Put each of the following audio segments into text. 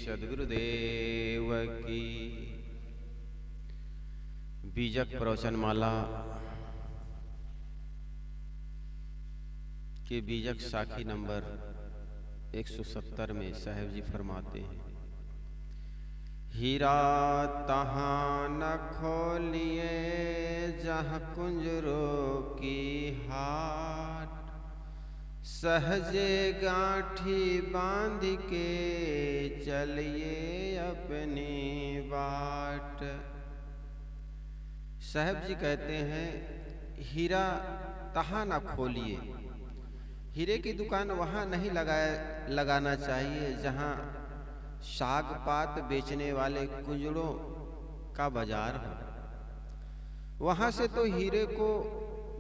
सद्गुरुदेव की। बीजक प्रवचनमाला के बीजक साखी नंबर 170 में साहेब जी फरमाते हैं, हीरा तहाँ न खोलिए जहाँ कुंजरों की हाट, सहजे गांठी बांध के चलिए अपनी बाट। साहब जी कहते हैं, हीरा तहाँ न खोलिए, हीरे की दुकान वहाँ नहीं लगाना चाहिए जहाँ साग पात बेचने वाले कुंजड़ों का बाजार हो। वहाँ से तो हीरे को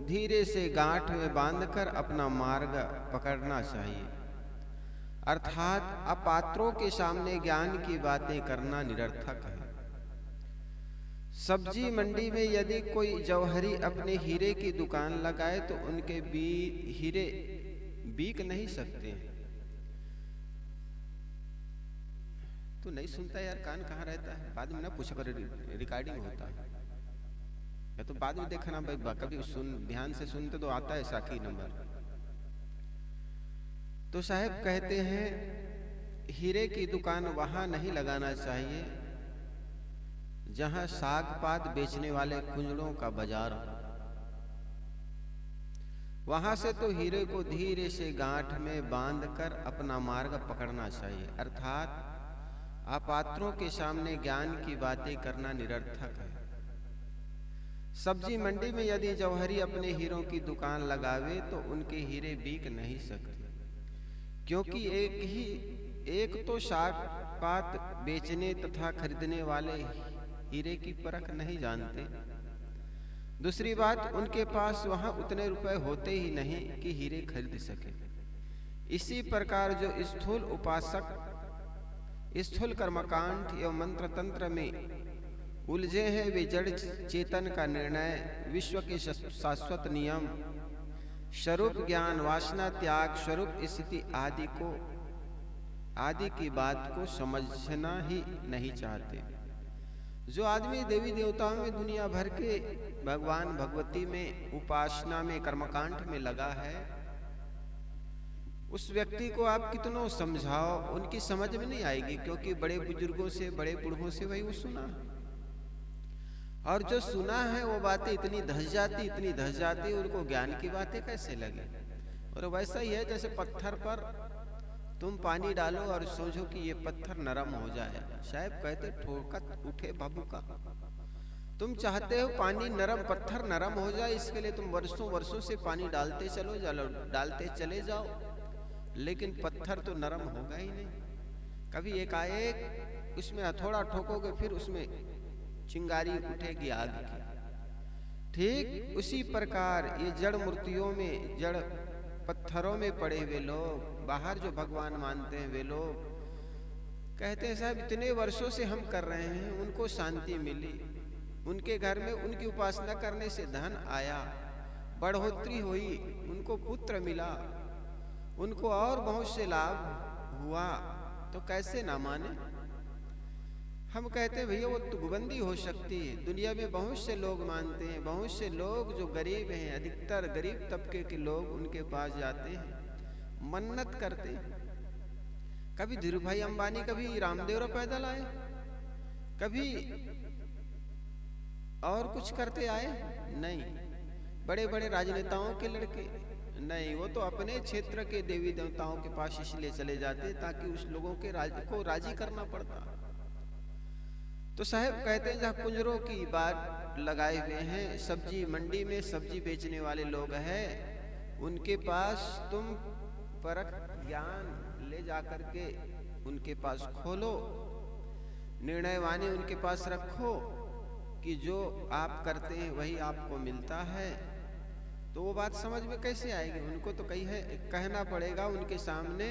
धीरे से गांठ में बांधकर अपना मार्ग पकड़ना चाहिए, अर्थात अपात्रों के सामने ज्ञान की बातें करना निरर्थक है। सब्जी मंडी में यदि कोई जौहरी अपने हीरे की दुकान लगाए तो उनके हीरे बिक नहीं सकते। तो नहीं सुनता यार, कान कहाँ रहता है? बाद में ना पूछा कर, रिकॉर्डिंग होता है या तो बाद में देखना भाई, कभी सुन ध्यान से सुनते तो आता है साखी नंबर। तो साहब कहते हैं, हीरे की दुकान वहां नहीं लगाना चाहिए जहां साग पात बेचने वाले कुंजड़ों का बाजार हो। वहां से तो हीरे को धीरे से गांठ में बांधकर अपना मार्ग पकड़ना चाहिए, अर्थात अपात्रों के सामने ज्ञान की बातें करना निरर्थक है। सब्जी मंडी में यदि जौहरी अपने हीरों की दुकान लगावे तो उनके हीरे बिक नहीं सकते, क्योंकि एक तो साग पात बेचने तथा खरीदने वाले हीरे की परख नहीं जानते। दूसरी बात, उनके पास वहां उतने रुपए होते ही नहीं कि हीरे खरीद सके। इसी प्रकार जो स्थूल उपासक स्थूल कर्मकांड एवं मंत्र तंत्र में उलझे हैं, वे जड़ चेतन का निर्णय, विश्व के शाश्वत नियम, स्वरूप ज्ञान, वासना त्याग, स्वरूप स्थिति आदि की बात को समझना ही नहीं चाहते। जो आदमी देवी देवताओं में, दुनिया भर के भगवान भगवती में, उपासना में, कर्मकांड में लगा है, उस व्यक्ति को आप कितनों समझाओ उनकी समझ में नहीं आएगी, क्योंकि बड़े बुजुर्गों से, बड़े बूढ़ों से वही वो सुना, और जो सुना है वो बातें इतनी धस जाती उनको ज्ञान की बातें कैसे लगे। और वैसा ही है जैसे पत्थर पर तुम पानी डालो और सोचो कि ये पत्थर नरम हो जाए। शायद कहते ठोकर उठे भभूका। तुम चाहते हो पानी नरम, पत्थर नरम हो जाए, इसके लिए तुम वर्षों से पानी डालते चले जाओ, लेकिन पत्थर तो नरम होगा ही नहीं। कभी एकाएक उसमें हथौड़ा ठोकोगे, फिर उसमें चिंगारी उठेगी आग की। ठीक उसी प्रकार ये जड़ मूर्तियों में, जड़ पत्थरों में पड़े हुए लोग, बाहर जो भगवान मानते हैं वे लोग कहते हैं, साहब इतने वर्षों से हम कर रहे हैं, उनको शांति मिली, उनके घर में उनकी उपासना करने से धन आया, बढ़ोतरी हुई, उनको पुत्र मिला, उनको और बहुत से लाभ हुआ, तो कैसे ना माने। हम कहते हैं भैया वो तुकबंदी हो सकती है। दुनिया में बहुत से लोग मानते हैं, बहुत से लोग जो गरीब हैं, अधिकतर गरीब तबके के लोग उनके पास जाते हैं, मन्नत करते हैं। कभी धीरू भाई अंबानी, कभी रामदेव पैदल आए, कभी और कुछ करते आए नहीं। बड़े बड़े राजनेताओं के लड़के नहीं, वो तो अपने क्षेत्र के देवी देवताओं के पास इसलिए चले जाते ताकि उस लोगों के को राजी करना पड़ता। तो साहब कहते हैं, जहाँ कुंजरों की बात लगाए हुए हैं, सब्जी मंडी में सब्जी बेचने वाले लोग हैं, उनके पास तुम परख ज्ञान ले जाकर के उनके पास खोलो, निर्णय वाणी उनके पास रखो कि जो आप करते हैं वही आपको मिलता है। तो वो बात समझ में कैसे आएगी? उनको तो कहना पड़ेगा उनके सामने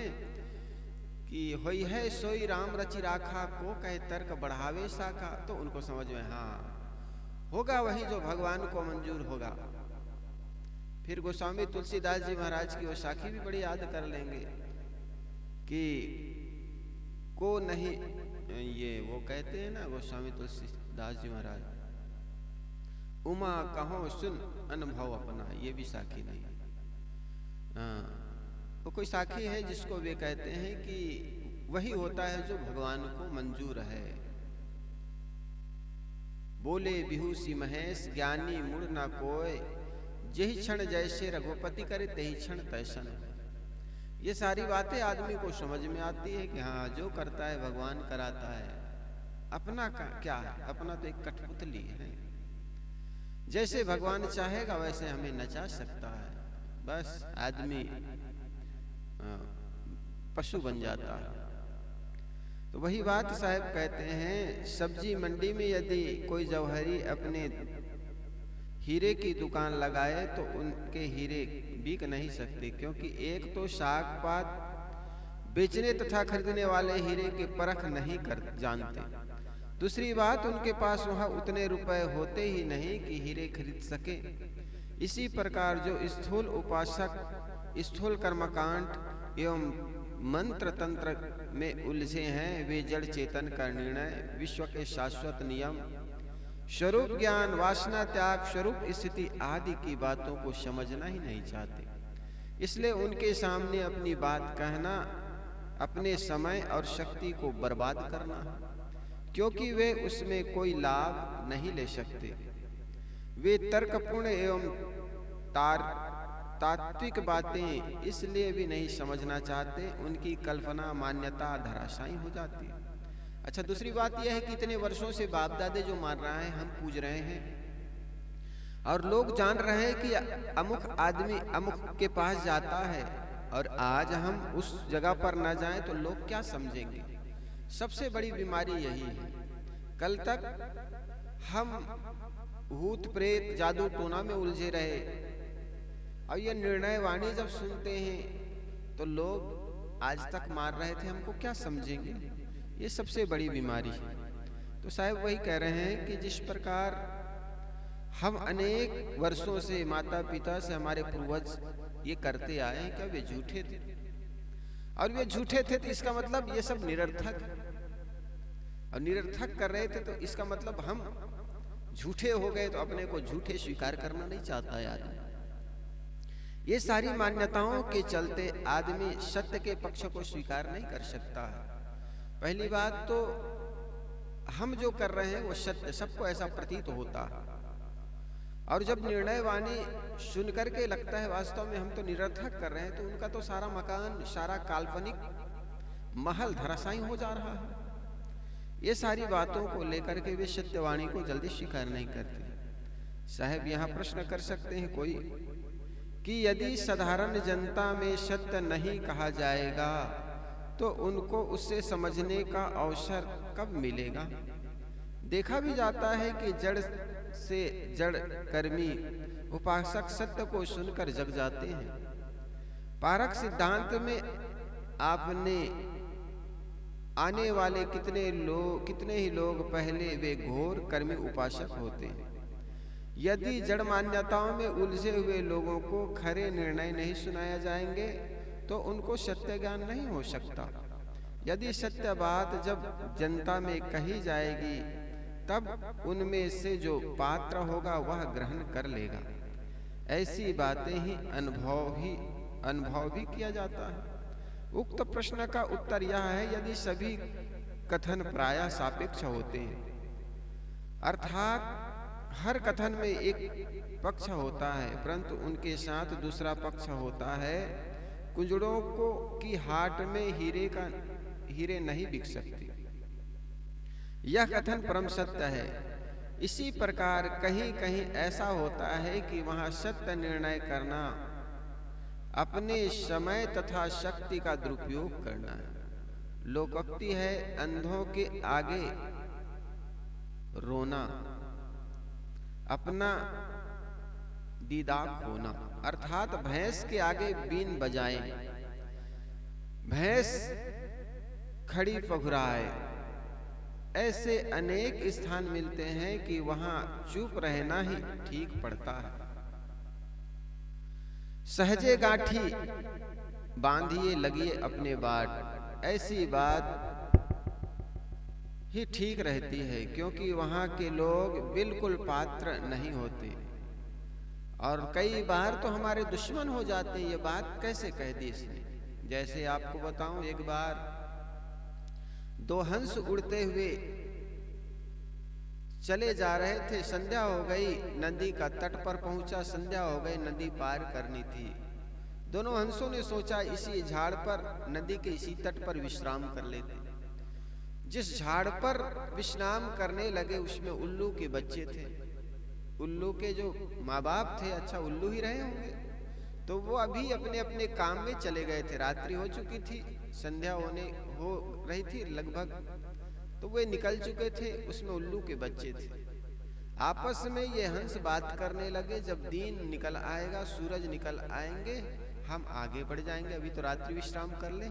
कि होई है सोई राम रचि राखा, को कहे तर्क बढ़ावे शाखा। तो उनको समझ में हाँ होगा वही जो भगवान को मंजूर होगा। फिर गोस्वामी तुलसीदास जी महाराज की वो साखी भी बड़ी याद कर लेंगे कि को नहीं ये वो कहते हैं ना गोस्वामी तुलसीदास जी महाराज, उमा कहो सुन अनुभव अपना, ये भी साखी नहीं। वो कोई साखी है जिसको वे कहते हैं कि वही होता है जो भगवान को मंजूर है। बोले बिहूसी महेश ज्ञानी मुड़ ना कोय, जही क्षण जैसे रघुपति करे तही क्षण तैसन। ये सारी बातें आदमी को समझ में आती है कि हाँ जो करता है भगवान कराता है, अपना क्या है, अपना तो एक कठपुतली है। जैसे भगवान चाहेगा वैसे हमें नचा सकता है, बस आदमी पशु बन जाता है। तो वही बात साहब कहते हैं, सब्जी मंडी में यदि कोई जौहरी अपने हीरे की दुकान लगाए तो उनके हीरे बिक नहीं सकते, क्योंकि एक तो शाक पात बेचने तथा खरीदने वाले हीरे के परख नहीं कर जानते। दूसरी बात, उनके पास वहां उतने रुपए होते ही नहीं कि हीरे खरीद सके। इसी प्रकार जो स्थूल उपासक स्थूल कर्मकांड एवं मंत्र तंत्र में उलझे हैं, वे जड़ चेतन का निर्णय, विश्व के शाश्वत नियम, स्वरूप ज्ञान, वासना त्याग, स्वरूप स्थिति आदि की बातों को समझना ही नहीं चाहते। इसलिए उनके सामने अपनी बात कहना अपने समय और शक्ति को बर्बाद करना, क्योंकि वे उसमें कोई लाभ नहीं ले सकते। वे तर्कपूर्ण एवं तात्विक बातें इसलिए भी नहीं समझना चाहते, उनकी कल्पना मान्यता धराशायी हो जाती है। अच्छा, दूसरी बात यह है कि इतने वर्षों से बाप दादे जो मान रहे हैं, हम पूज रहे हैं और लोग जान रहे हैं कि अमुक आदमी अमुक के पास जाता है, और आज हम उस जगह पर ना जाएं तो लोग क्या समझेंगे। सबसे बड़ी बीमारी यही है। कल तक हम भूत प्रेत जादू टोना में उलझे रहे, और ये निर्णय वाणी जब सुनते हैं तो लोग आज तक मार रहे थे, हमको क्या समझेंगे। ये सबसे बड़ी बीमारी है। तो साहब वही कह रहे हैं कि जिस प्रकार हम अनेक वर्षों से माता पिता से हमारे पूर्वज ये करते आए हैं, क्या वे झूठे थे? और वे झूठे थे तो इसका मतलब ये सब निरर्थक, और निरर्थक कर रहे थे तो इसका मतलब हम झूठे हो गए, तो अपने को झूठे स्वीकार करना नहीं चाहता है आदमी। ये सारी मान्यताओं के चलते आदमी सत्य के पक्ष को स्वीकार नहीं कर सकता है। पहली बात तो हम जो कर रहे हैं वो सत्य, सबको ऐसा प्रतीत होता है, और जब निर्णय वाणी सुन करके लगता है वास्तव में हम तो निरर्थक कर रहे हैं, तो उनका तो सारा मकान, सारा काल्पनिक महल धराशायी हो जा रहा है। ये सारी बातों को लेकर के वे सत्यवाणी को जल्दी स्वीकार नहीं करते। साहब यहाँ प्रश्न कर सकते हैं कोई कि यदि साधारण जनता में सत्य नहीं कहा जाएगा तो उनको उससे समझने का अवसर कब मिलेगा। देखा भी जाता है कि जड़ से जड़ कर्मी उपासक सत्य को सुनकर जग जाते हैं। पारक सिद्धांत में आपने आने वाले कितने ही लोग पहले वे घोर कर्मी उपासक होते हैं। यदि जड़ मान्यताओं में उलझे हुए लोगों को खरे निर्णय नहीं सुनाया जाएंगे तो उनको सत्य ज्ञान नहीं हो सकता। यदि सत्य बात जब जनता में कही जाएगी तब उनमें से जो पात्र होगा वह ग्रहण कर लेगा। ऐसी बातें ही अनुभव भी किया जाता है। उक्त प्रश्न का उत्तर यह है, यदि सभी कथन प्रायः सापेक्ष होते हैं, अर्थात हर कथन में एक पक्ष होता है परंतु उनके साथ दूसरा पक्ष होता है। कुंजड़ों को की हाट में हीरे नहीं बिक सकती, यह कथन परम सत्य है। इसी प्रकार कहीं कहीं ऐसा होता है कि वहां सत्य निर्णय करना अपने समय तथा शक्ति का दुरुपयोग करना है। लोकोक्ति है, अंधों के आगे रोना अपना दीदार होना, अर्थात भैंस के आगे बीन बजाएं, भैंस खड़ी पघुराए। ऐसे अनेक स्थान मिलते हैं कि वहां चुप रहना ही ठीक पड़ता है। सहजे गांठी बांधिए लगिए अपने बाट, ऐसी बात ही ठीक रहती है, क्योंकि वहाँ के लोग बिल्कुल पात्र नहीं होते और कई बार तो हमारे दुश्मन हो जाते हैं। ये बात कैसे कह दी इसने? जैसे आपको बताऊं, एक बार दो हंस उड़ते हुए चले जा रहे थे, संध्या हो गई, नदी का तट पर पहुंचा, संध्या हो गई, नदी पार करनी थी। दोनों हंसों ने सोचा इसी झाड़ पर, नदी के इसी तट पर विश्राम कर लेते। जिस झाड़ पर विश्राम करने लगे उसमें उल्लू के बच्चे थे। उल्लू के जो माँ बाप थे, अच्छा उल्लू ही रहे होंगे, तो वो अभी अपने अपने काम में चले गए थे। रात्रि हो चुकी थी, संध्या हो रही थी लगभग, तो वे निकल चुके थे। उसमें उल्लू के बच्चे थे। आपस में ये हंस बात करने लगे, जब दिन निकल आएगा, सूरज निकल आएंगे, हम आगे बढ़ जाएंगे, अभी तो रात्रि विश्राम कर ले।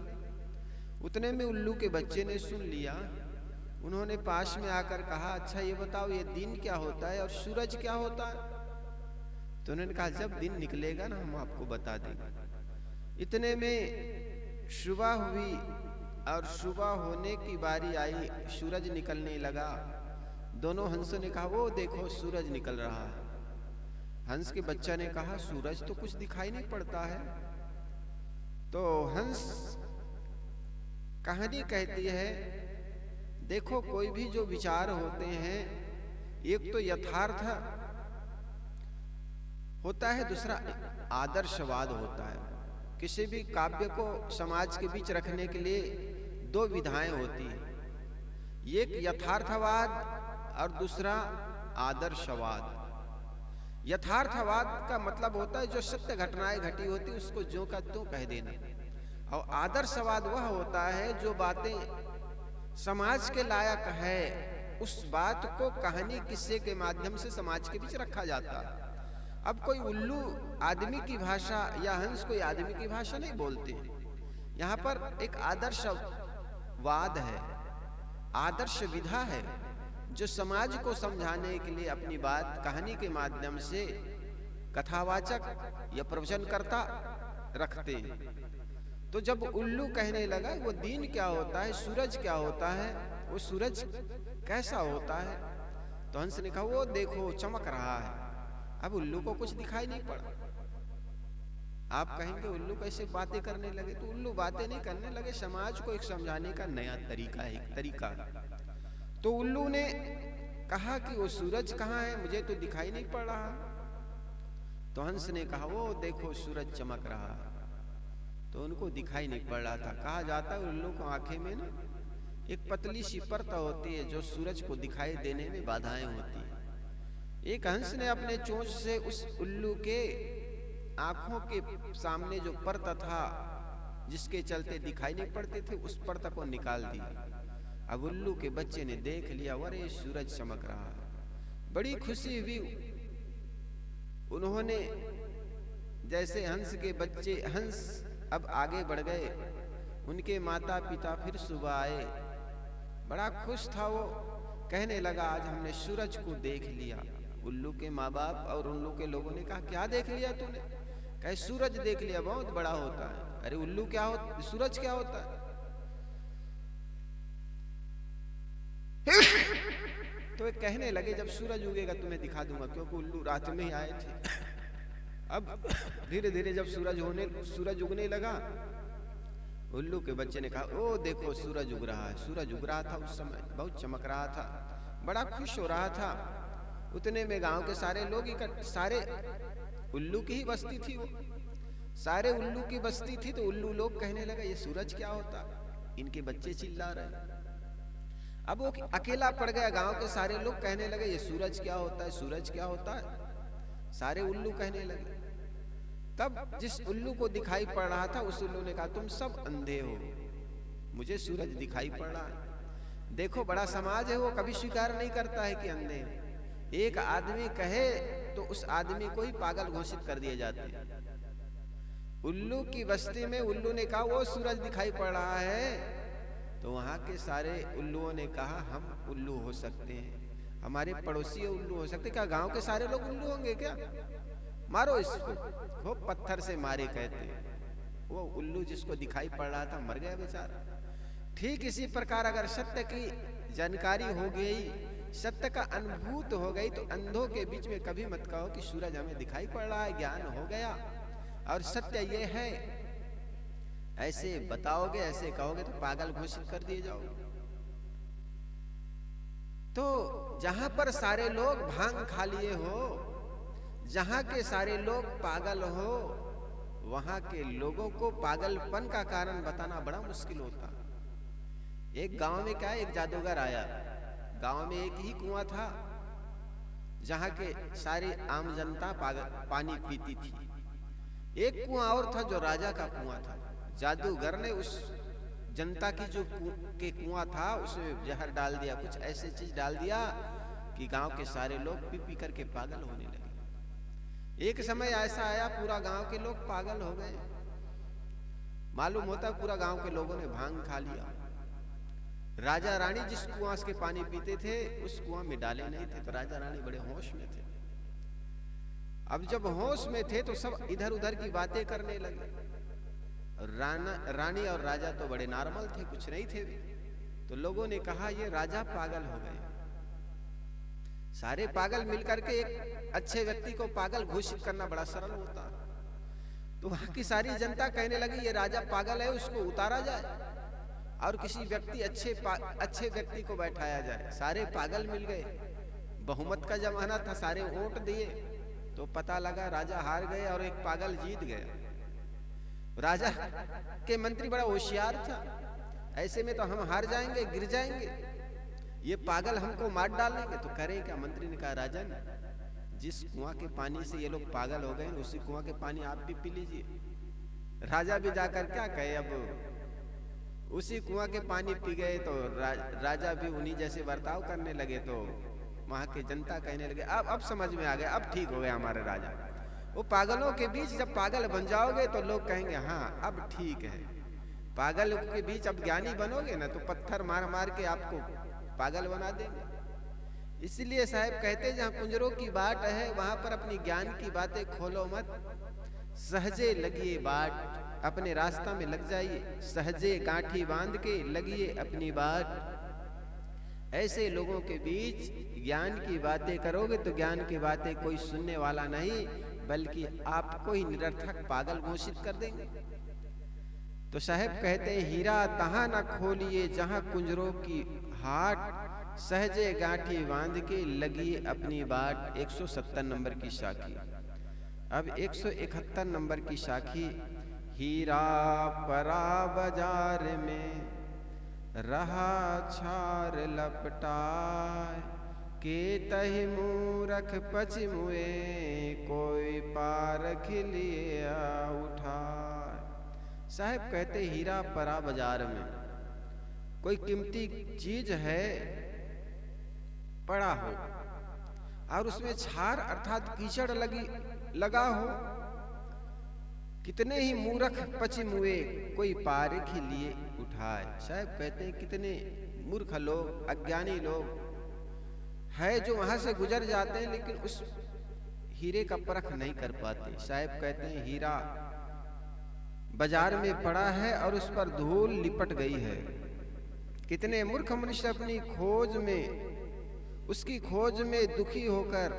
उतने में उल्लू के बच्चे ने सुन लिया। उन्होंने पास में आकर कहा, अच्छा ये बताओ, ये दिन क्या होता है और सूरज क्या होता है? तो उन्होंने कहा, जब दिन निकलेगा ना हम आपको बता देंगे। इतने में सुबह हुई और सुबह होने की बारी आई, सूरज निकलने लगा। दोनों हंसों ने कहा, वो देखो सूरज निकल रहा है। हंस के बच्चा ने कहा, सूरज तो कुछ दिखाई नहीं पड़ता है। तो हंस कहानी कहती है, देखो कोई भी जो विचार होते हैं, एक तो यथार्थ होता है, दूसरा आदर्शवाद होता है। किसी भी काव्य को समाज के बीच रखने के लिए दो विधाएं होती हैं, एक यथार्थवाद और दूसरा आदर्शवाद। यथार्थवाद का मतलब होता है जो सत्य घटनाएं घटी होती उसको ज्यों का त्यों कह देना, और आदर्शवाद वह होता है जो बातें समाज के लायक है, उस बात को कहानी किस्से के माध्यम से समाज के बीच रखा जाता है। अब कोई उल्लू आदमी की भाषा या हंस कोई आदमी की भाषा नहीं बोलते। यहाँ पर एक आदर्शवाद है, आदर्श विधा है, जो समाज को समझाने के लिए अपनी बात कहानी के माध्यम से कथावाचक या प्रवचनकर्ता रखते। तो जब उल्लू कहने लगा वो दिन क्या होता है, सूरज क्या होता है, वो सूरज कैसा होता है, तो हंस ने कहा, वो देखो चमक रहा है। अब उल्लू को कुछ दिखाई नहीं पड़ा। आप कहेंगे उल्लू कैसे बातें करने लगे? तो उल्लू बातें नहीं करने लगे, समाज को एक समझाने का नया तरीका है, एक तरीका। तो उल्लू ने कहा कि वो सूरज कहाँ है, मुझे तो दिखाई नहीं पड़ रहा। तो हंस ने कहा, वो देखो सूरज चमक रहा है। तो उनको दिखाई नहीं पड़ रहा था। कहा जाता है उल्लू को आंखें में ना एक पतली सी परत होती है जो सूरज को दिखाई देने में बाधाएं होती है। एक हंस ने अपने चोंच से उस उल्लू के आंखों के सामने जो परत था जिसके चलते दिखाई नहीं पड़ते थे, उस परत को निकाल दिया। अब उल्लू के बच्चे ने देख लिया, अरे सूरज चमक रहा है। बड़ी खुशी हुई। उन्होंने जैसे हंस के बच्चे, हंस अब आगे बढ़ गए, उनके माता पिता फिर सुबह आए। बड़ा खुश था वो, कहने लगा आज हमने सूरज को देख लिया। उल्लू के माँ बाप और उल्लू के लोगों ने कहा, क्या देख लिया तूने? कहे सूरज देख लिया, बहुत बड़ा होता है। अरे उल्लू क्या होता, सूरज क्या होता है? तो एक कहने लगे, जब सूरज उगेगा तुम्हें दिखा दूंगा, क्योंकि उल्लू रात में ही आए थे। अब धीरे धीरे जब सूरज उगने लगा, उल्लू के बच्चे ने कहा, ओ देखो सूरज उग रहा है। सूरज उग रहा था, उस समय बहुत चमक रहा था, बड़ा खुश हो रहा था। उतने में गांव के सारे लोग सारे उल्लू की ही बस्ती थी, वो सारे उल्लू की बस्ती थी। तो उल्लू लोग कहने लगा, ये सूरज क्या होता? इनके बच्चे चिल्ला रहे। अब वो अकेला पड़ गया। गांव के सारे लोग कहने लगे, ये सूरज क्या होता है, सूरज क्या होता है? सारे उल्लू कहने लगे। तब जिस उल्लू को दिखाई पड़ रहा था, उस उल्लू ने कहा, तुम सब अंधे हो, मुझे सूरज दिखाई पड़ रहा है। देखो बड़ा समाज है, वो कभी स्वीकार नहीं करता है कि अंधे हैं। एक आदमी कहे तो उस आदमी को ही पागल घोषित कर दिए जाते हैं। उल्लू की बस्ती में उल्लू ने कहा, वो सूरज दिखाई पड़ रहा है। तो वहां के सारे उल्लुओं ने कहा, हम उल्लू हो सकते हैं, हमारे पड़ोसी उल्लू हो सकते। क्या गांव के सारे लोग उल्लू होंगे क्या? मारो इसको। खूब पत्थर से मारे कहते हैं। वो उल्लू जिसको दिखाई पड़ रहा था मर गया बेचारा। ठीक इसी प्रकार अगर सत्य की जानकारी हो गई, सत्य का अनुभूत हो गई, तो अंधों के बीच में कभी मत कहो कि सूरज हमें दिखाई पड़ रहा है, ज्ञान हो गया और सत्य ये है। ऐसे बताओगे, ऐसे कहोगे तो पागल घोषित कर दिए जाओगे। तो जहां पर सारे लोग भांग खा लिए हो, जहां के सारे लोग पागल हो, वहां के लोगों को पागलपन का कारण बताना बड़ा मुश्किल होता। एक गांव में क्या है, एक जादूगर आया। गांव में एक ही कुआं था जहां के सारी आम जनता पानी पीती थी। एक कुआं और था जो राजा का कुआं था। जादूगर ने उस जनता की जो के कुआं था उसमें जहर डाल दिया, कुछ ऐसी चीज डाल दिया कि गांव के सारे लोग पी पी करके पागल होने लगे। एक समय ऐसा आया पूरा गांव के लोग पागल हो गए। मालूम होता पूरा गांव के लोगों ने भांग खा लिया। राजा रानी जिस कुआं के पानी पीते थे उस कुआं में डाले नहीं थे, तो राजा रानी बड़े होश में थे। अब जब होश में थे तो सब इधर उधर की बातें करने लगे। रानी और राजा तो बड़े नॉर्मल थे, कुछ नहीं थे। तो लोगों ने कहा ये राजा पागल हो गए। सारे पागल मिलकर के एक अच्छे व्यक्ति को पागल घोषित करना बड़ा सरल होता। तो वहां की सारी जनता कहने लगी ये राजा पागल है, उसको उतारा जाए और किसी व्यक्ति अच्छे व्यक्ति को बैठाया जाए। सारे पागल मिल गए। बहुमत का जमाना था, सारे वोट दिए तो पता लगा राजा हार गए और एक पागल जीत गया। राजा के मंत्री बड़ा होशियार था, ऐसे में तो हम हार जाएंगे, गिर जाएंगे, ये पागल हमको मार डालेंगे, तो करें क्या। मंत्री ने कहा राजन, जिस कुआं के पानी से ये लोग पागल हो गए उसी कुआं के पानी आप भी पी लीजिए। राजा भी जाकर क्या कहे, अब उसी कुआं के पानी पी गए तो राजा भी उन्हीं जैसे बर्ताव करने लगे। तो वहां के जनता कहने लगे अब समझ में आ गया, अब ठीक हो गया हमारे राजा। वो पागलों के बीच जब पागल बन जाओगे तो लोग कहेंगे हाँ अब ठीक है। पागल के बीच अब ज्ञानी बनोगे ना तो पत्थर मार मार के आपको पागल बना देंगे। इसलिए साहब कहते जहां कुंजरों की बाट है वहां पर अपनी ज्ञान की बातें खोलो मत। सहजे लगिए बाट, अपने रास्ता में लग जाइए, सहजे गांठी बांध के लगिए अपनी बाट। ऐसे लोगों के बीच ज्ञान की बातें करोगे तो ज्ञान की बातें कोई सुनने वाला नहीं, बल्कि आपको ही निरर्थक पागल घोषित कर देंगे। तो साहब कहते हैं हीरा तहां न खोलिए जहां कुंजरों की हाट, सहजे गांठी बांध के लगिए अपनी बाट। 170 नंबर की साखी। अब 171 नंबर की साखी। हीरा परा बाजार में रहा छार लपटाए, के तहि मूरख पचमुए कोई पारख लिया उठाए। साहब कहते हीरा परा बाजार में कोई कीमती चीज है पड़ा हो और उसमें छार अर्थात कीचड़ लगा हो, कितने ही मूर्ख पचमुए कोई पारख ही लिए उठाए। साहब कहते हैं कितने मूर्ख लोग, अज्ञानी लोग है जो वहां से गुजर जाते हैं लेकिन उस हीरे का परख नहीं कर पाते। साहब कहते हैं हीरा बाजार में पड़ा है और उस पर धूल लिपट गई है। कितने मूर्ख मनुष्य अपनी खोज में, उसकी खोज में दुखी होकर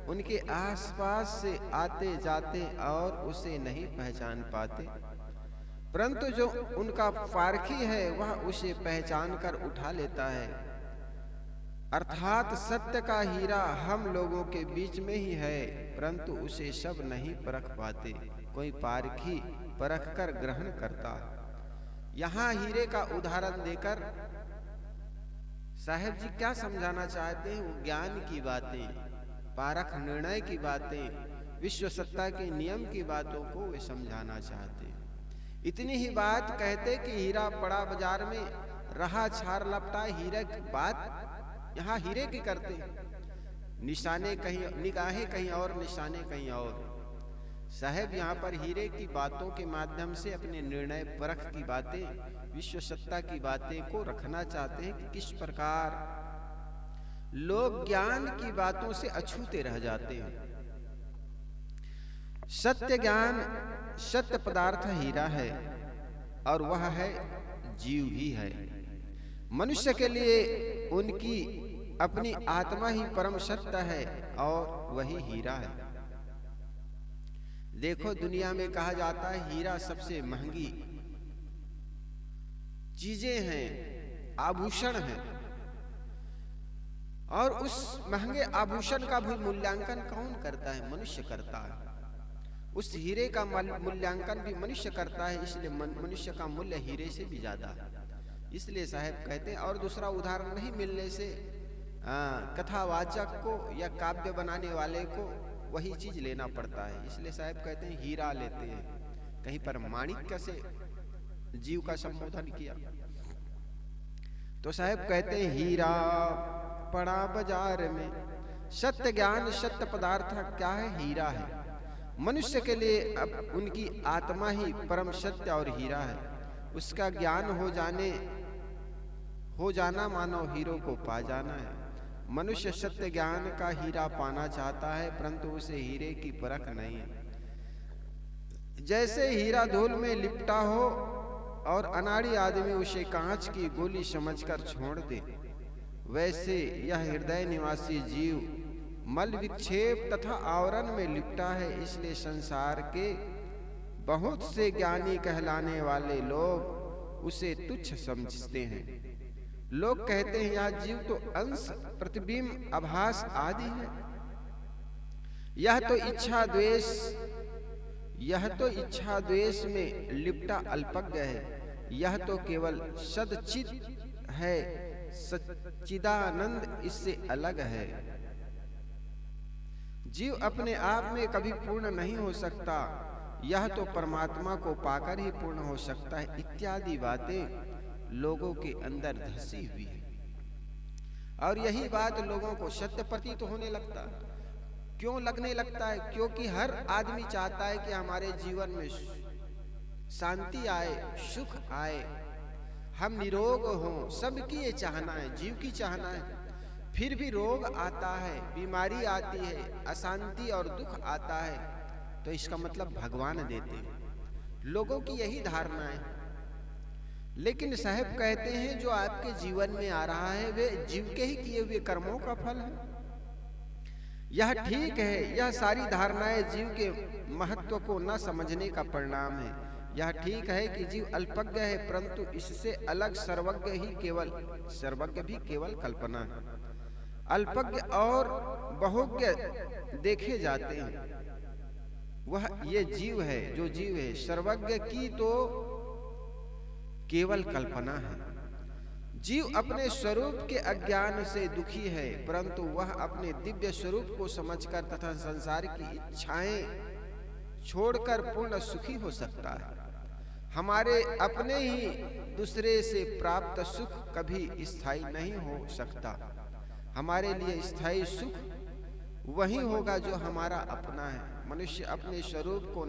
उनके आसपास से आते जाते और उसे नहीं पहचान पाते, परंतु जो उनका पारखी है वह उसे पहचान कर उठा लेता है। अर्थात सत्य का हीरा हम लोगों के बीच में ही है, परंतु उसे सब नहीं परख पाते। कोई पारखी परख कर ग्रहण करता। यहाँ हीरे का उदाहरण देकर साहेब जी क्या समझाना चाहते हैं? वो ज्ञान की बातें, पारख निर्णय की बातें, विश्व सत्ता के नियम की बातों को वे समझाना चाहते हैं। इतनी ही बात कहते कि हीरा पड़ा बाजार में रहा छार लपटा। हीरे की बात यहाँ हीरे की करते, निशाने कहीं, निगाहें कहीं और, निशाने कहीं और। साहब यहाँ पर हीरे की बातों के माध्यम से अपने निर्णय परख की बातें, विश्व सत्ता की बातें को रखना चाहते हैं कि किस प्रकार लोग ज्ञान की बातों से अछूते रह जाते हैं। सत्य ज्ञान, सत्य पदार्थ हीरा है और वह है जीव ही है। मनुष्य के लिए उनकी अपनी आत्मा ही परम सत्य है और वही हीरा है। देखो, दुनिया में कहा जाता है हीरा सबसे महंगी चीजें हैं, आभूषण हैं, और उस महंगे आभूषण का भी मूल्यांकन कौन करता है? मनुष्य करता है। उस हीरे का मूल्यांकन भी मनुष्य करता है, इसलिए मनुष्य का मूल्य हीरे से भी ज्यादा है। इसलिए साहब कहते हैं, और दूसरा उदाहरण नहीं मिलने से कथावाचक को या काव्य बनाने वाले को वही चीज लेना पड़ता है। इसलिए साहब कहते हैं हीरा लेते हैं। कहीं पर माणिक्य से जीव का संबोधन किया तो साहब कहते हैं हीरा पड़ा बाजार में, सत्य ज्ञान सत्य पदार्थ क्या है? हीरा है। मनुष्य के लिए अब उनकी आत्मा ही परम सत्य और हीरा है। उसका ज्ञान हो जाना मानो हीरो को पा जाना है। मनुष्य सत्य ज्ञान का हीरा पाना चाहता है, परंतु उसे हीरे की परख नहीं है। जैसे हीरा धूल में लिपटा हो और अनाड़ी आदमी उसे कांच की गोली समझकर छोड़ दे, वैसे यह हृदय निवासी जीव मल विक्षेप तथा आवरण में लिपटा है। इसलिए संसार के बहुत से ज्ञानी कहलाने वाले लोग उसे तुच्छ समझते हैं। लोग कहते हैं यह जीव तो अंश प्रतिबिंब आभास आदि है, यह तो इच्छा द्वेष में लिपटा अल्पज्ञ है, यह तो केवल सदचित है, सच्चिदानंद इससे अलग है। जीव अपने आप में कभी पूर्ण नहीं हो सकता, यह तो परमात्मा को पाकर ही पूर्ण हो सकता है। इत्यादि बातें लोगों के अंदर धसी हुई है, और यही बात लोगों को सत्य प्रतीत होने लगता है। क्यों लगने लगता है? क्योंकि हर आदमी चाहता है कि हमारे जीवन में शांति आए, सुख आए, हम निरोग हों। सबकी ये चाहना है, जीव की चाहना है। फिर भी रोग आता है, बीमारी आती है, अशांति और दुख आता है, तो इसका मतलब भगवान देते हैं। लोगों की यही धारणा है। लेकिन साहब कहते हैं जो आपके जीवन में आ रहा है वे जीव के ही किए हुए कर्मों का फल है। यह ठीक है, यह सारी धारणाएं जीव के महत्व को न समझने का परिणाम है। यह ठीक है कि जीव अल्पज्ञ है, परंतु इससे अलग सर्वज्ञ भी केवल कल्पना है। अल्पज्ञ और बहुज्ञ देखे जाते हैं, वह ये जीव है। जो जीव है सर्वज्ञ की तो केवल कल्पना है। जीव अपने स्वरूप के अज्ञान से दुखी है, परंतु वह अपने दिव्य स्वरूप को समझकर तथा संसार की इच्छाएं छोड़कर पूर्ण सुखी हो सकता है। हमारे अपने ही दूसरे से प्राप्त सुख कभी स्थायी नहीं हो सकता। हमारे लिए स्थायी सुख वही होगा जो हमारा अपना है। मनुष्य अपने स्वरूप को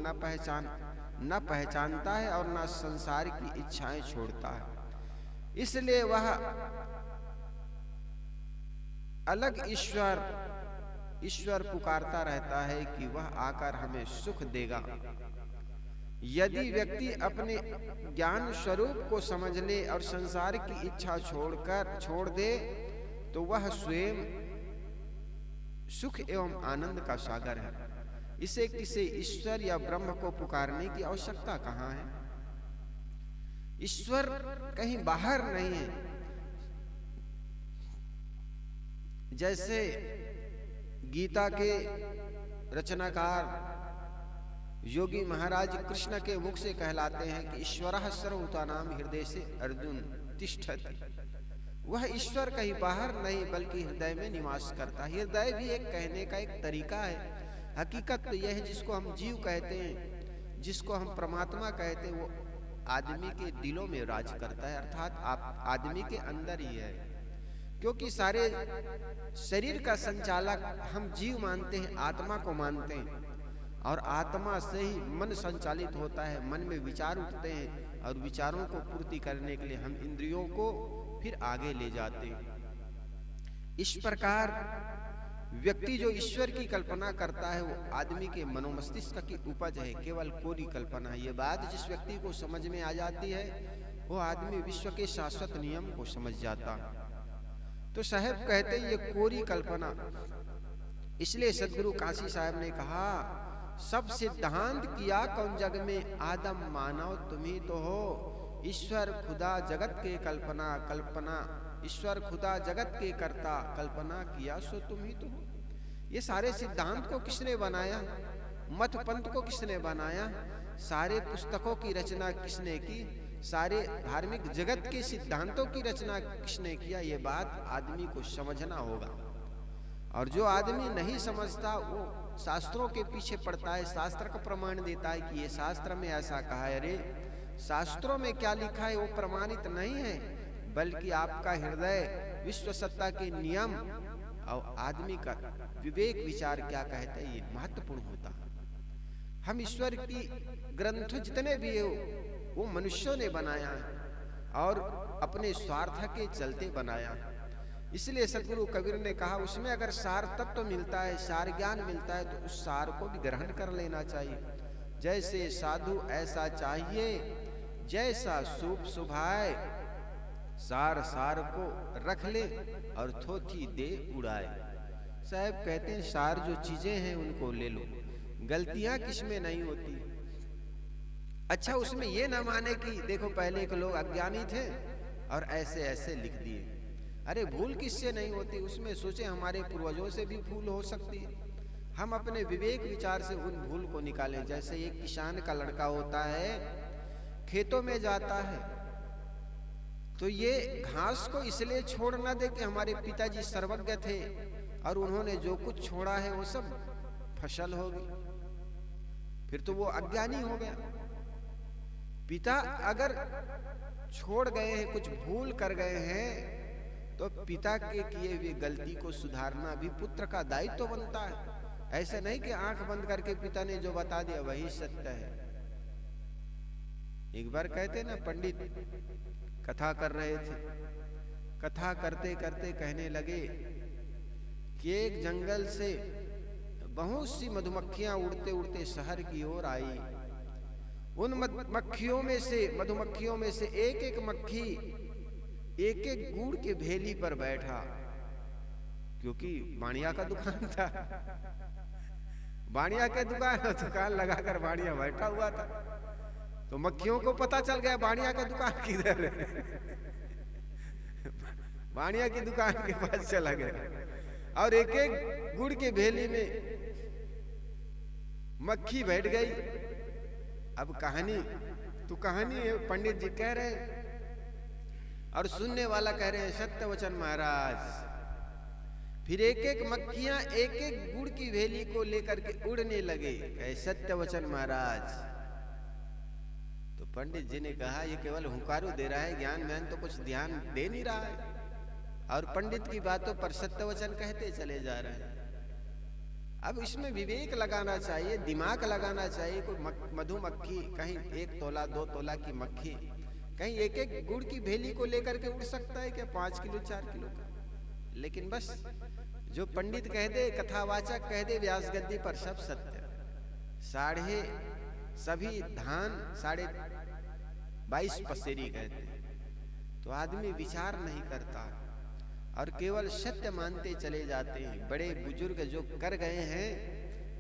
न पहचानता है और न संसार की इच्छाएं छोड़ता है। इसलिए वह अलग ईश्वर पुकारता रहता है कि वह आकर हमें सुख देगा। यदि व्यक्ति अपने ज्ञान स्वरूप को समझ ले और संसार की इच्छा छोड़ दे, तो वह स्वयं सुख एवं आनंद का सागर है। इसे किसी ईश्वर या ब्रह्म को पुकारने की आवश्यकता कहाँ है? ईश्वर कहीं बाहर नहीं है। जैसे गीता के रचनाकार योगी महाराज कृष्ण के मुख से कहलाते हैं कि ईश्वरः सर्वभूतानां हृदय से अर्जुन तिष्ठति। वह ईश्वर कहीं बाहर नहीं बल्कि हृदय में निवास करता है। हृदय भी एक कहने का एक तरीका है। हकीकत तो यह है, जिसको हम जीव कहते हैं, जिसको हम परमात्मा कहते हैं, वो आदमी के दिलों में राज करता है, अर्थात आदमी के अंदर ही है। क्योंकि सारे शरीर का संचालक हम जीव मानते हैं, आत्मा को मानते हैं, और आत्मा से ही मन संचालित होता है। मन में विचार उठते हैं और विचारों को पूर्ति करने के लिए हम इंद्रियों को फिर आगे ले जाते हैं। इस प्रकार व्यक्ति जो ईश्वर की कल्पना करता है वो आदमी के मनोमस्तिष्क की उपज है, केवल कोरी कल्पना है। ये बात जिस व्यक्ति को समझ में आ जाती है वो आदमी विश्व के शाश्वत नियम को समझ जाता। तो साहब कहते ये कोरी कल्पना। इसलिए सदगुरु काशी साहब ने कहा, सब सिद्धांत किया कौन जग में, आदम मानव तुम ही तो हो। ईश्वर खुदा जगत के कल्पना, ईश्वर खुदा जगत के कर्ता, कल्पना किया सो तुम ही तो हो। ये सारे सिद्धांत को किसने बनाया, मत पंथ को किसने बनाया, सारे पुस्तकों की रचना किसने की, सारे धार्मिक जगत के सिद्धांतों की रचना किसने किया, ये बात आदमी को समझना होगा। और जो आदमी नहीं समझता वो शास्त्रों के पीछे पड़ता है, शास्त्र का प्रमाण देता है कि ये शास्त्र में ऐसा कहा है। अरे शास्त्रों में क्या लिखा है वो प्रमाणित नहीं है, बल्कि आपका हृदय, विश्व सत्ता के नियम और आदमी का विवेक विचार क्या कहते हैं, ये महत्वपूर्ण होता है। हम ईश्वर की ग्रंथ जितने भी है वो मनुष्यों ने बनाया है और अपने स्वार्थ के चलते बनाया। इसलिए सदगुरु कबीर ने कहा, उसमें अगर सार तत्व मिलता है, सार ज्ञान मिलता है, तो उस सार को भी ग्रहण कर लेना चाहिए। जैसे साधु ऐसा चाहिए, जैसा सूप सुभाए, सार सार को रख ले और थोथी दे उड़ाए। साहब कहते हैं सार जो चीजें हैं उनको ले लो, गलतियां किसमें नहीं होती। अच्छा, उसमें ये ना माने कि देखो पहले के लोग अज्ञानी थे और ऐसे ऐसे लिख दिए। अरे भूल किससे नहीं होती, उसमें सोचे हमारे पूर्वजों से भी भूल हो सकती है। हम अपने विवेक विचार से उन भूल को निकालें। जैसे एक किसान का लड़का होता है, खेतों में जाता है, तो ये घास को इसलिए छोड़ ना दे कि हमारे पिताजी सर्वज्ञ थे और उन्होंने जो कुछ छोड़ा है वो सब फसल होगी, फिर तो वो अज्ञानी हो गया। पिता अगर छोड़ गए हैं, कुछ भूल कर गए हैं, तो पिता के किए हुए गलती को सुधारना भी पुत्र का दायित्व बनता है। ऐसे नहीं कि आंख बंद करके पिता ने जो बता दिया वही सत्य है। एक बार कहते ना, पंडित कथा कर रहे थे, कथा करते करते कहने लगे कि एक जंगल से बहुत सी मधुमक्खियां उड़ते उड़ते शहर की ओर आई। उन मधुमक्खियों में से एक एक मक्खी एक एक गुड़ के भेली पर बैठा, क्योंकि बाणिया का दुकान था। बाणिया के दुकान लगाकर बाणिया बैठा हुआ था, तो मक्खियों को पता चल गया बाणिया का दुकान किधर है। बाणिया की दुकान के पास चला गया और एक एक गुड़ के भेली में मक्खी बैठ गई। अब कहानी है, पंडित जी कह रहे और सुनने वाला कह रहे हैं सत्य वचन महाराज। फिर एक एक मक्खियां एक एक गुड़ की भेली को लेकर के उड़ने लगे, कहे सत्य वचन महाराज। तो पंडित जी ने कहा ये केवल हुंकारू दे रहा है, ज्ञान म्यान तो कुछ ध्यान दे नहीं रहा है, और पंडित की बातों पर सत्य वचन कहते चले जा रहे हैं। अब इसमें विवेक लगाना चाहिए, दिमाग लगाना चाहिए। कोई मधुमक्खी कहीं 1 तोला 2 तोला की मक्खी कहीं एक एक गुड़ की भेली को लेकर के उड़ सकता है क्या 5 किलो 4 किलो का? लेकिन बस जो पंडित कह दे, कथावाचक कह दे व्यास गद्दी पर सब सत्य, सभी धान 22.5 पसेरी कहते, तो आदमी विचार नहीं करता और केवल सत्य मानते चले जाते हैं। बड़े बुजुर्ग जो कर गए हैं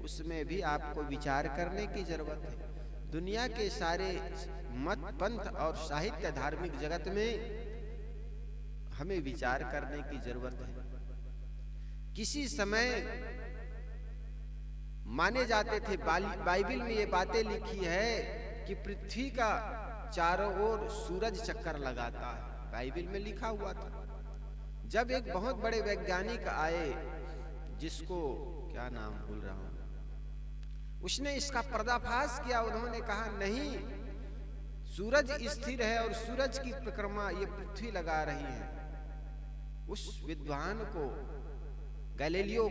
उसमें भी आपको विचार करने की जरूरत है। दुनिया के सारे मत पंथ और साहित्य धार्मिक जगत में हमें विचार करने की जरूरत है। किसी समय माने जाते थे, बाइबल में ये बातें लिखी है कि पृथ्वी का चारों ओर सूरज चक्कर लगाता है, बाइबल में लिखा हुआ था। जब एक बहुत बड़े वैज्ञानिक आए, जिसको क्या नाम भूल रहा हूं, उसने इसका पर्दाफाश किया। उन्होंने कहा नहीं, सूरज स्थिर है और सूरज की परिक्रमा ये पृथ्वी लगा रही है। उस विद्वान को, गैलीलियो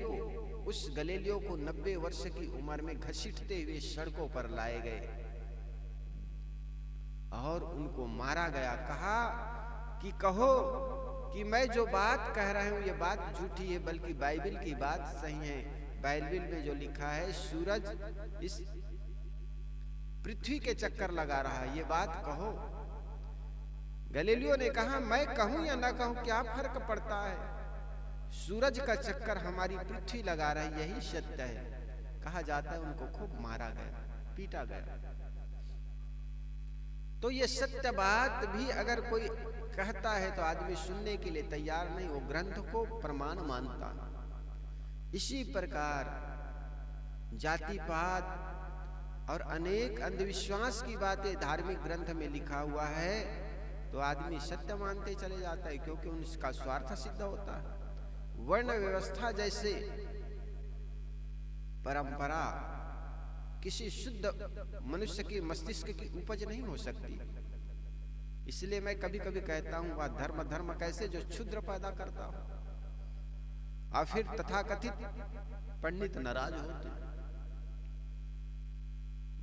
को 90 वर्ष की उम्र में घसीटते हुए सड़कों पर लाए गए और उनको मारा गया। कहा कि कहो कि मैं जो बात कह रहा हूं ये बात झूठी है, बल्कि बाइबल की बात सही है। बाइबल में जो लिखा है सूरज इस पृथ्वी के चक्कर लगा रहा है, ये बात कहो। गैलीलियो ने कहा, मैं कहूं या ना कहूं क्या फर्क पड़ता है, सूरज का चक्कर हमारी पृथ्वी लगा रहा है, यही सत्य है। कहा जाता है उनको खूब मारा गया, पीटा गया। तो ये सत्य बात भी अगर कोई कहता है तो आदमी सुनने के लिए तैयार नहीं, वो ग्रंथ को प्रमाण मानता। इसी प्रकार जाति पात और अनेक अंधविश्वास की बातें धार्मिक ग्रंथ में लिखा हुआ है तो आदमी सत्य मानते चले जाता है, क्योंकि उनका स्वार्थ सिद्ध होता है। वर्ण व्यवस्था जैसे परंपरा किसी शुद्ध मनुष्य के मस्तिष्क की उपज नहीं हो सकती। इसलिए मैं कभी कभी कहता हूं, वह धर्म धर्म कैसे जो क्षुद्र पैदा करता हो। और फिर तथाकथित पंडित नाराज होते।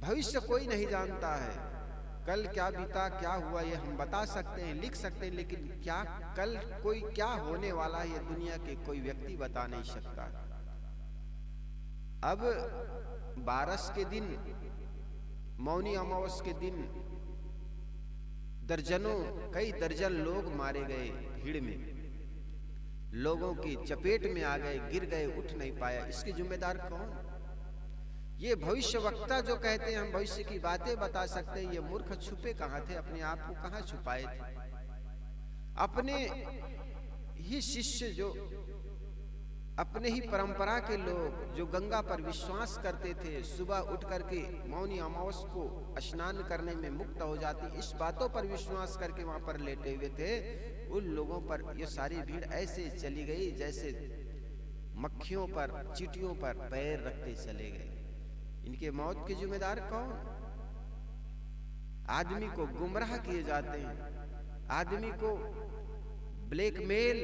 भविष्य कोई नहीं जानता है, कल क्या बीता क्या हुआ ये हम बता सकते हैं, लिख सकते हैं, लेकिन क्या कल कोई क्या होने वाला है ये दुनिया के कोई व्यक्ति बता नहीं सकता। अब बारस के दिन, मौनी अमावस के दिन कई दर्जन लोग मारे गए, भीड़ में लोगों की चपेट में आ गए, गिर गए, उठ नहीं पाया। इसके जिम्मेदार कौन? ये भविष्य वक्ता जो कहते हैं हम भविष्य की बातें बता सकते हैं, ये मूर्ख छुपे कहाँ थे, अपने आप को कहाँ छुपाए थे। अपने ही शिष्य, जो अपने ही परंपरा के लोग जो गंगा पर विश्वास करते थे, सुबह उठ करके मौनी अमावस को स्नान करने में मुक्त हो जाती, इस बातों पर विश्वास करके वहां पर लेटे हुए थे, उन लोगों पर ये सारी भीड़ ऐसे चली गई जैसे मक्खियों पर, चींटियों पर पैर रखते चले गए। इनके मौत के जिम्मेदार कौन? आदमी को गुमराह किए जाते हैं, आदमी को ब्लैकमेल,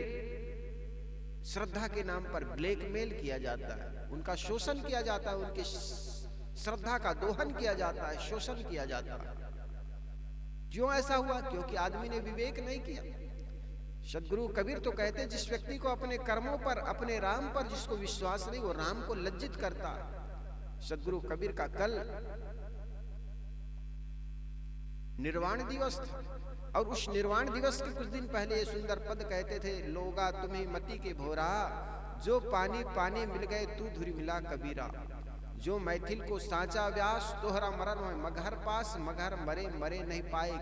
श्रद्धा के नाम पर ब्लैकमेल किया जाता है, उनका शोषण किया जाता है, उनकी श्रद्धा का दोहन किया जाता है, शोषण किया जाता है। क्यों ऐसा हुआ? क्योंकि आदमी ने विवेक नहीं किया। सदगुरु कबीर तो कहते हैं, जिस व्यक्ति को अपने कर्मों पर, अपने राम पर जिसको विश्वास नहीं, वो राम को लज्जित करता है। सदगुरु कबीर का कल निर्वाण दिवस था, और उस निर्वाण दिवस के कुछ दिन पहले ये सुंदर पद कहते थे, लोगा तुम्हें मती के भोरा, जो पानी पानी मिल गए तू धुरी मिला कबीरा, जो मैथिल को साचा व्यास तोहरा मरण हो, मगहर पास मगहर मरे मरे नहीं पाए,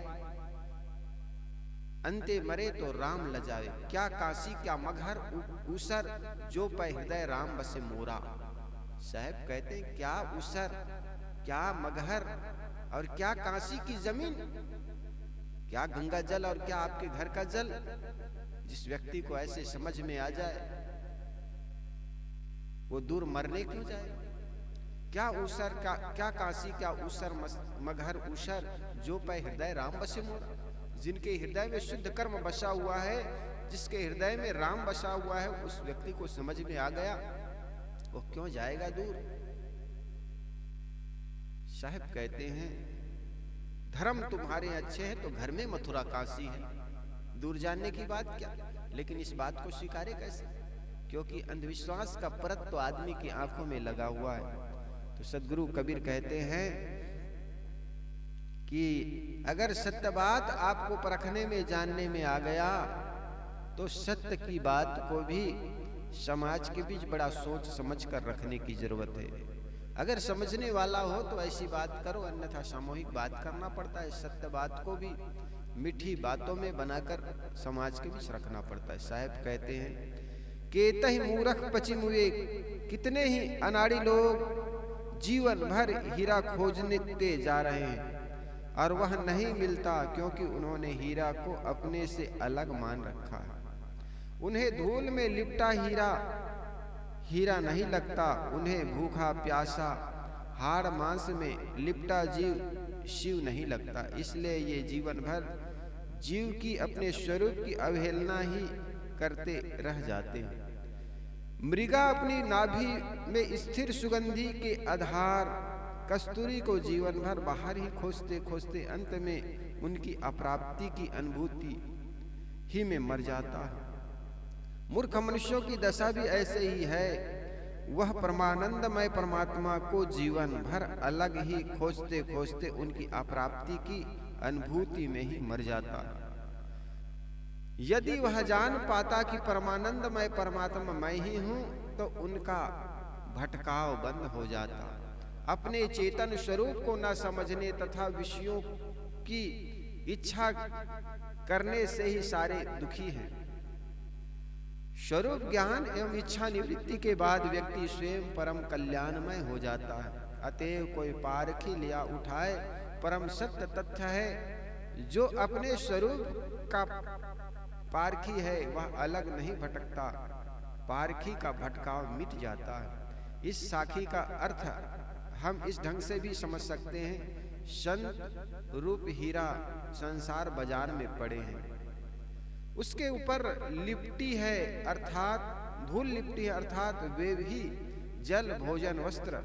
अंते मरे तो राम लजावे, क्या काशी क्या मगहर उसर, जो पे हृदय राम बसे मोरा। साहब कहते हैं, क्या उसर, क्या मगहर और क्या काशी की जमीन, क्या गंगा जल और क्या आपके घर का जल। जिस व्यक्ति को ऐसे समझ में आ जाए वो दूर मरने क्यों जाए। क्या उसर, क्या काशी क्या उसर मगहर उसर, जो पे हृदय राम बसे मोरा। जिनके हृदय में शुद्ध कर्म बसा हुआ है, जिसके हृदय में राम बसा हुआ है, उस व्यक्ति को समझ में आ गया, वो क्यों जाएगा दूर। साहब कहते हैं, धर्म तुम्हारे अच्छे हैं तो घर में मथुरा काशी है, दूर जाने की बात क्या। लेकिन इस बात को स्वीकारे कैसे? क्योंकि अंधविश्वास का परत तो आदमी की आंखों में लगा हुआ है। तो सदगुरु कबीर कहते हैं कि अगर सत्य बात आपको परखने में, जानने में आ गया, तो सत्य की बात को भी समाज के बीच बड़ा सोच समझ कर रखने की जरूरत है। अगर समझने वाला हो तो ऐसी बात करो, अन्यथा सामूहिक बात करना पड़ता है। सत्य बात को भी मीठी बातों में बनाकर समाज के बीच रखना पड़ता है। साहब कहते हैं, केतहि मूरख पचिम हुए, कितने ही अनाड़ी लोग जीवन भर हीरा खोजने जा रहे हैं और वह नहीं मिलता, क्योंकि उन्होंने हीरा को अपने से अलग मान रखा है। उन्हें धूल में लिपटा हीरा नहीं लगता, उन्हें भूखा प्यासा हाड़ मांस में लिपटा जीव शिव नहीं लगता। इसलिए ये जीवन भर जीव की अपने स्वरूप की अवहेलना ही करते रह जाते हैं। मृगा अपनी नाभि में स्थिर सुगंधी के आधार कस्तूरी को जीवन भर बाहर ही खोजते खोजते अंत में उनकी अप्राप्ति की अनुभूति ही में मर जाता है। मूर्ख मनुष्यों की दशा भी ऐसे ही है। वह परमानंदमय परमात्मा को जीवन भर अलग ही खोजते खोजते उनकी अप्राप्ति की अनुभूति में ही मर जाता है। यदि वह जान पाता कि परमानंद मैं परमात्मा मैं ही हूं, तो उनका भटकाव बंद हो जाता। अपने चेतन स्वरूप को न समझने तथा विषयों की इच्छा करने से ही सारे दुखी हैं। स्वरूप ज्ञान एवं इच्छा निवृत्ति के बाद व्यक्ति स्वयं परम कल्याणमय हो जाता है। अतएव कोई पारखी लिया उठाए परम सत्य तथ्य है, जो अपने स्वरूप का पारखी है वह अलग नहीं भटकता, पारखी का भटकाव मिट जाता है। इस साखी का अर्थ हम इस ढंग से भी समझ सकते हैं, संत रूप हीरा संसार बाजार में पड़े हैं, उसके ऊपर लिपटी है अर्थात धूल लिपटी है, अर्थात वे भी जल भोजन वस्त्र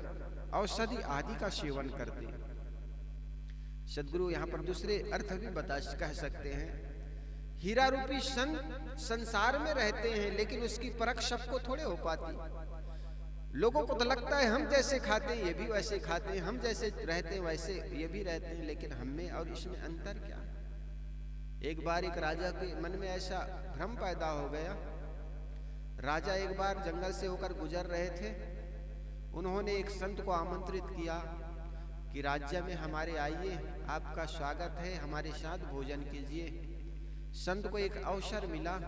औषधि आदि का सेवन करते हैं। सदगुरु यहाँ पर दूसरे अर्थ भी कह सकते हैं। हीरा रूपी संसार में रहते हैं, लेकिन उसकी परख सबको थोड़े हो पाती। लोगों को तो लगता है हम जैसे खाते हैं ये भी वैसे खाते हैं, हम जैसे रहते हैं वैसे ये भी रहते हैं, लेकिन हम में और इसमें अंतर क्या? एक बार एक राजा के मन में ऐसा भ्रम पैदा हो गया। राजा एक बार जंगल से होकर गुजर रहे थे। उन्होंने एक संत को आमंत्रित किया कि राज्य में हमारे आइए, आपका स्वागत है, हमारे साथ भोजन कीजिए। संत को एक अवसर मिला,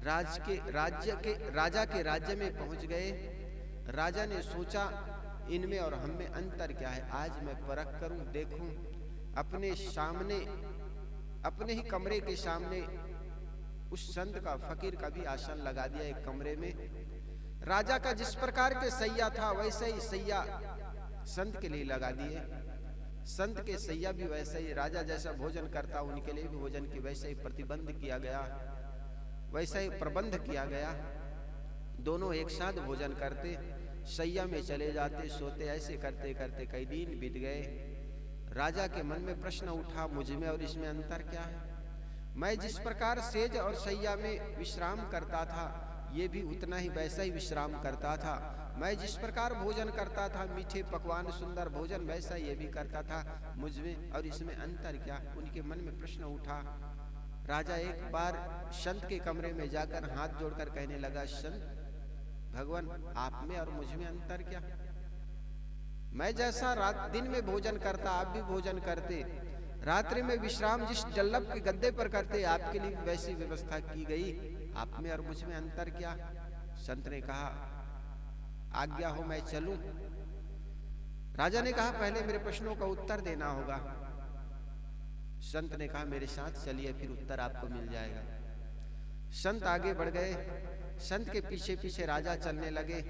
राजा के राज्य में पहुंच गए। राजा ने सोचा इनमें और हम में अंतर क्या है, आज मैं परख करूं, देखूं। अपने सामने, अपने ही कमरे के सामने उस संत का, फकीर का भी आसन लगा दिया एक कमरे में। राजा का जिस प्रकार के सैया था वैसे ही सैया संत के लिए लगा दिए। संत के सैया भी वैसे ही, राजा जैसा भोजन करता उनके लिए भी भोजन की वैसे ही प्रतिबंध किया गया, वैसा ही प्रबंध किया गया। दोनों एक साथ भोजन करते, सैया में चले जाते, सोते। ऐसे करते करते कई दिन बीत गए। राजा के मन में प्रश्न उठा, मुझ में और इसमें अंतर क्या है? मैं जिस प्रकार सेज और सैया में विश्राम करता था, ये भी उतना ही वैसा ही विश्राम करता था। मैं जिस प्रकार भोजन करता था, मीठे पकवान सुंदर भोजन, वैसा ये भी करता था। मुझ में और इसमें अंतर क्या? उनके मन में प्रश्न उठा। राजा एक बार संत के कमरे में जाकर हाथ जोड़कर कहने लगा, संत भगवान, आप में और मुझ में अंतर क्या? मैं जैसा दिन में भोजन करता आप भी भोजन करते, रात्रि में विश्राम जिस डल्लभ के गद्दे पर करते, आपके लिए वैसी व्यवस्था की गई। आप में और मुझ में अंतर क्या? संत ने कहा, आज्ञा हो मैं चलूं? राजा ने कहा, पहले मेरे प्रश्नों का उत्तर देना होगा। संत ने कहा, मेरे साथ चलिए, फिर उत्तर आपको मिल जाएगा। संत आगे बढ़ गए। संत के पीछे पीछे राजा चलने लगे।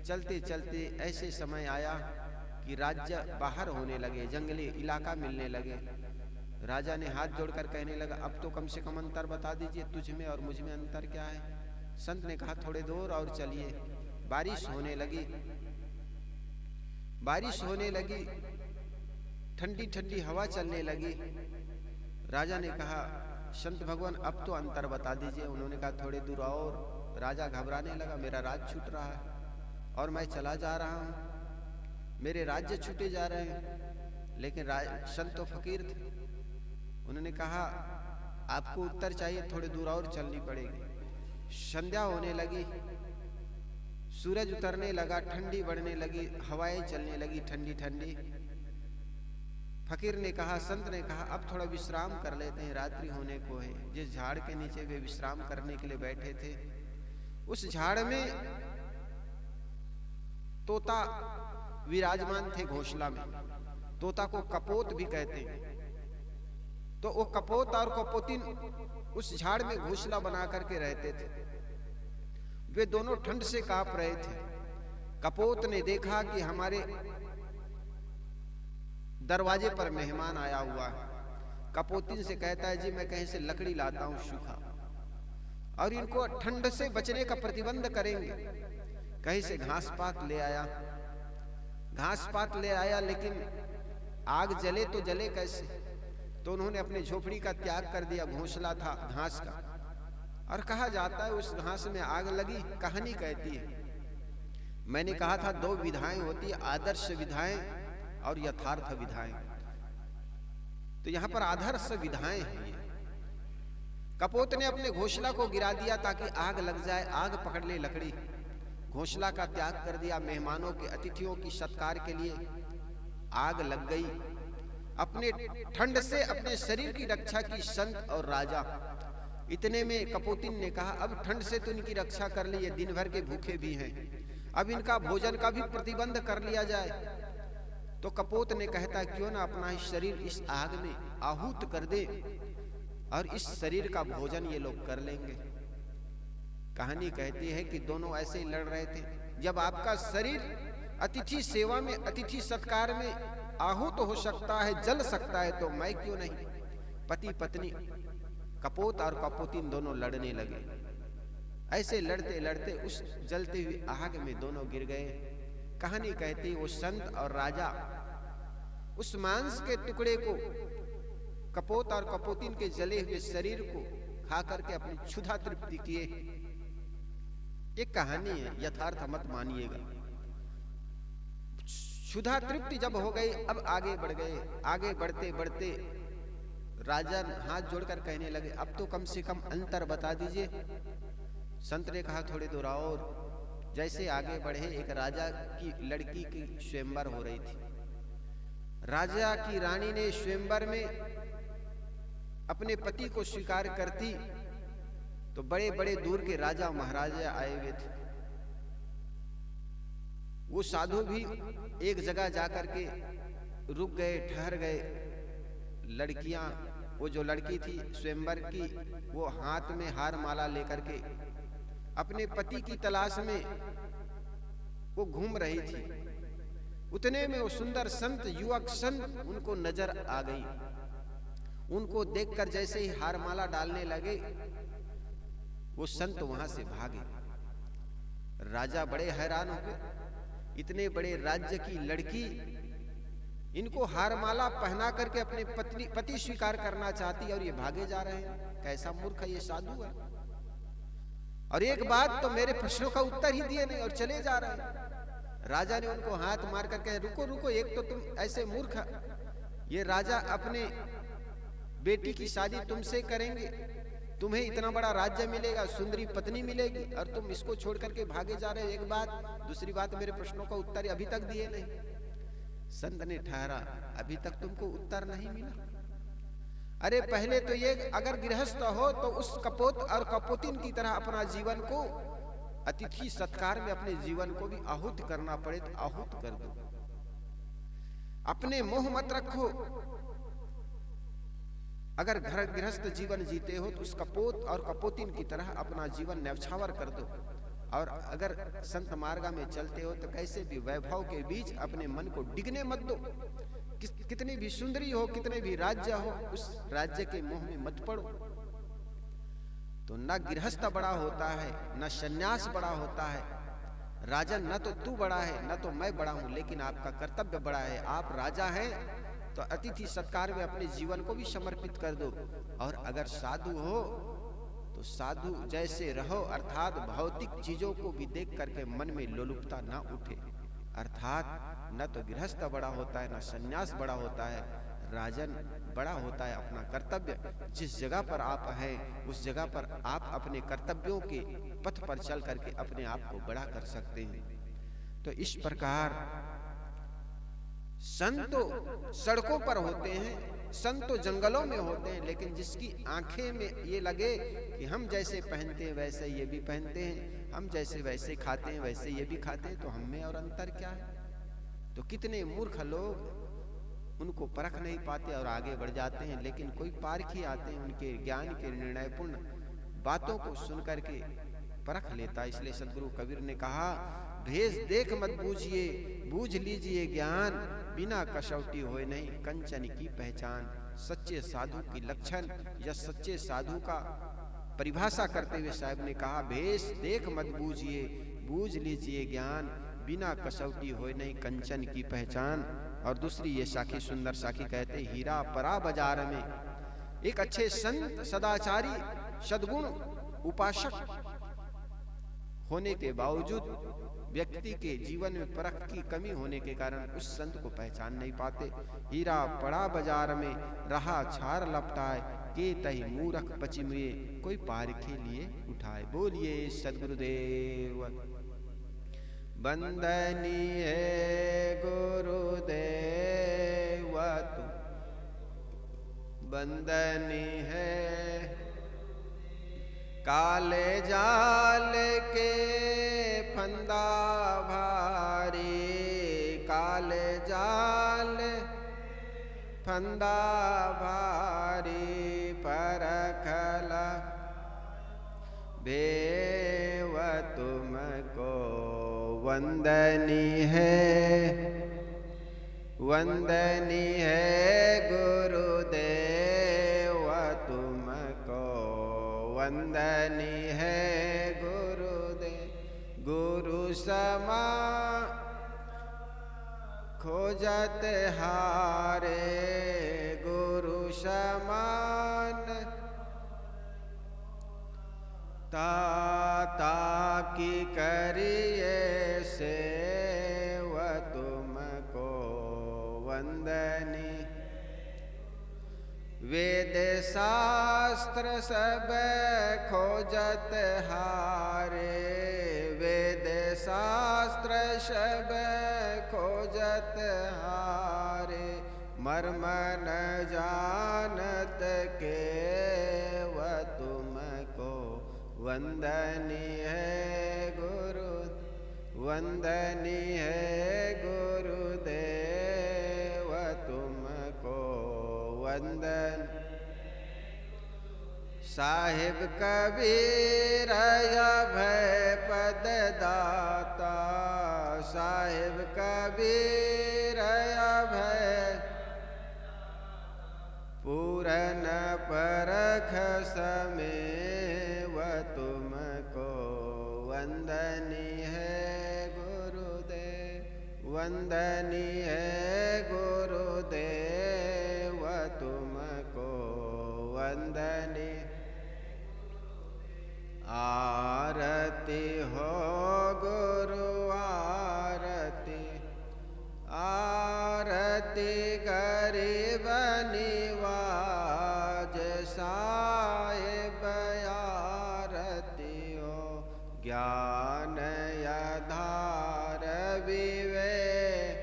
चलते चलते ऐसे समय आया कि राज्य बाहर होने लगे, जंगली इलाका मिलने लगे। राजा ने हाथ जोड़कर कहने लगा, अब तो कम से कम अंतर बता दीजिए, तुझ में और मुझ में अंतर क्या है? संत ने कहा, थोड़े दूर और चलिए। बारिश होने लगी, बारिश होने लगी, ठंडी ठंडी हवा चलने लगी। राजा ने कहा, संत भगवान अब तो अंतर बता दीजिए। उन्होंने कहा, थोड़े दूर और। राजा घबराने लगा, मेरा राज छूट रहा है और मैं चला जा रहा हूं, मेरे राज्य छूटे जा रहे हैं। लेकिन संत तो फकीर थे। उन्होंने कहा, आपको उत्तर चाहिए, थोड़े दूर और चलनी पड़ेगी। संध्या होने लगी, सूरज उतरने लगा, ठंडी बढ़ने लगी, हवाएं चलने लगी ठंडी ठंडी। फकीर ने कहा, संत ने कहा, अब थोड़ा विश्राम कर लेते हैं, रात्रि होने को है। जिस झाड़ के नीचे वे विश्राम करने के लिए बैठे थे, उस झाड़ में तोता विराजमान थे घोंसला में। तोता को कपोत भी कहते हैं। तो वो कपोत और कपोतिन उस झाड़ में घोंसला बना करके रहते थे। वे दोनों ठंड से कांप रहे थे। कपोत ने देखा कि हमारे दरवाजे पर मेहमान आया हुआ है। कपोतिन से कहता है, जी मैं कहीं से लकड़ी लाता हूं सूखा, और इनको ठंड से बचने का प्रतिबंध करेंगे। कहीं से घास पात ले आया, घास पात ले आया, लेकिन आग जले तो जले कैसे? तो उन्होंने अपने झोपड़ी का त्याग कर दिया, घोंसला था घास का। और कहा जाता है उस घास में आग लगी, कहानी कहती है। मैंने कहा था दो विधाएं होती है, आदर्श विधाएं और यथार्थ विधाएं। तो यहां पर आदर्श विधाएं हैं। कपोत ने अपने घोंसला को गिरा दिया ताकि आग लग जाए, आग पकड़ ले लकड़ी। घोंसला का त्याग कर दिया, मेहमानों के अतिथियों की सत्कार के लिए आग लग गई। अपने ठंड से अपने शरीर की रक्षा की संत और राजा। इतने में कपोतिन ने कहा, अब ठंड से तो इनकी रक्षा कर ली, ये दिन भर के भूखे भी हैं, अब इनका भोजन का भी प्रतिबंध कर लिया जाए। तो कपोत ने कहता, क्यों ना अपना ही शरीर इस आग में आहूत कर दे और इस शरीर का भोजन ये लोग कर लेंगे। कहानी कहती है कि दोनों ऐसे ही लड़ रहे थे। जब आपका शरीर अतिथि सेवा में, अतिथि सत्कार में आहूत हो सकता है, जल सकता है, तो मैं क्यों नहीं। पति पत्नी कपोत और कपोतिन दोनों लड़ने लगे। ऐसे लड़ते लड़ते उस जलते हुए आग में दोनों गिर गए। कहानी कहती है वो संत और राजा उस मांस के टुकड़े को, कपोत और कपोतिन के जले हुए शरीर को खा करके अपनी क्षुधा तृप्ति किए। एक कहानी है, यथार्थ मत मानिएगा। क्षुधा तृप्ति जब हो गई, अब आगे बढ़ गए। आगे बढ़ते बढ़ते राजा हाथ जोड़कर कहने लगे, अब तो कम से कम अंतर बता दीजिए। संत ने कहा, थोड़ी दूर और। जैसे आगे बढ़े, एक राजा की लड़की की स्वयंवर हो रही थी। राजा की रानी ने स्वयंवर में अपने पति को स्वीकार करती तो बड़े बड़े दूर के राजा महाराजा आए हुए थे। वो साधु भी एक जगह जाकर के रुक गए, ठहर गए। लड़कियां, वो जो लड़की थी स्वयंवर की, वो हाथ में हार माला लेकर के अपने पति की तलाश में वो घूम रही थी। उतने में वो सुंदर संत, युवक संत उनको नजर आ गई। उनको देखकर जैसे ही हार माला डालने लगे, वो संत वहां से भागे। राजा बड़े हैरान हो गए, इतने बड़े राज्य की लड़की इनको हार माला पहना करके अपने पति स्वीकार करना चाहती और ये भागे जा रहे हैं। कैसा मूर्ख है ये साधु है। और एक बात तो मेरे प्रश्नों का उत्तर ही दिए नहीं और चले जा रहे हैं। राजा ने उनको हाथ मार कर कहे, रुको रुको, एक तो तुम ऐसे मूर्ख, ये राजा अपने बेटी की शादी तुमसे करेंगे, तुम्हें इतना बड़ा राज्य मिलेगा, सुंदरी पत्नी मिलेगी, और तुम इसको छोड़ करके भागे जा रहे हो। एक बात, दूसरी बात, मेरे प्रश्नों का उत्तर अभी तक दिए नहीं। संत ने ठहरा, अभी तक तुमको उत्तर नहीं मिला। अरे पहले तो ये, अगर गृहस्थ हो तो उस कपोत और कपोतिन की तरह अपना जीवन को अतिथि सत्कार में अपने जीवन को भी आहूत करना पड़े तो आहूत कर दो। अपने मोह मत रखो। अगर घर गृहस्थ जीवन जीते हो तो उस कपोत और कपोतिन की तरह अपना जीवन न्यौछावर कर दो। और अगर संत मार्ग में चलते हो तो कैसे भी वैभव के बीच अपने मन को डिगने मत दो। कितनी भी सुंदरी हो, कितने भी राज्य हो, उस राज्य के मोह में मत पड़ो। तो न गृहस्थ बड़ा होता है, न सन्यास बड़ा होता है। राजन, न तो तू बड़ा है, न तो मैं बड़ा हूं, लेकिन आपका कर्तव्य बड़ा है। आप राजा हैं तो अतिथि सत्कार में अपने जीवन को भी समर्पित कर दो। और अगर साधु हो तो साधु जैसे रहो, अर्थात भौतिक चीजों को भी देख करके मन में लोलुपता ना उठे। अर्थात न तो गृहस्थ बड़ा होता है, न सन्यास बड़ा होता है। राजन बड़ा होता है अपना कर्तव्य। जिस जगह पर आप हैं उस जगह पर आप अपने कर्तव्यों के पथ पर चल करके अपने आप को बड़ा कर सकते हैं। तो इस प्रकार संत तो सड़कों पर होते हैं, संत तो जंगलों में होते हैं, लेकिन जिसकी आंखें में ये लगे कि हम जैसे पहनते हैं वैसे ये भी पहनते हैं, हम जैसे वैसे खाते हैं वैसे ये भी खाते हैं, तो हम में और अंतर क्या है। तो कितने मूर्ख लोग उनको परख नहीं पाते और आगे बढ़ जाते हैं। लेकिन कोई पारखी आते हैं, उनके ज्ञान के निर्णयपूर्ण बातों को सुन करके परख लेता। इसलिए सदगुरु कबीर ने कहा, भेष देख मत बूझिए, बूझ लीजिए ज्ञान, बिना कसौटी होए नहीं कंचन की पहचान। सच्चे साधु की लक्षण या सच्चे साधु का परिभाषा करते हुए साहब ने कहा, भेष देख मत बूझिए, बूझ लीजिए ज्ञान, बिना कसौटी होए नहीं कंचन की पहचान। और दूसरी ये साखी, सुंदर साखी कहते, हीरा परा बाजार में। एक अच्छे संत, सदाचारी, सद्गुण उपासक होने के बावजूद व्यक्ति के जीवन में परख की कमी होने के कारण उस संत को पहचान नहीं पाते। हीरा पड़ा बाजार में, रहा छार लपटाए, के तही मूरख पचिमुए कोई पारखे लिए उठाए। बोलिए सद्गुरुदेव। वंदनीय गुरुदेव तुम वंदनीय है। काले जाल के फंदा भारी, काले जाल फंदा भारी परखला बेव तुमको वंदनीय है। वंदनीय है गुरुदेव तुमको वंदनीय है गुरुदेव। गुरु समा खोजत हारे, गुरु समान ताता की करिए सेव तुमको वंदनीय। वेद शास्त्र सब खोजत हारे, वेद शास्त्र सब खोजत हारे। मर्म न जानत के व तुमको वंदनीय है गुरु। वंदनीय है गुरुदेव तुमको वंदन। साहिब कबीर अभय पद दाता, साहिब कबीर अभय पूरन परख समेव तुमको वंदनीय है गुरुदेव। वंदनीय है गुरुदेव तुमको वंदनीय। आरती हो गुरु आरती, आरती गरीब निवाज साहिब आरती हो। ज्ञान आधार विवेक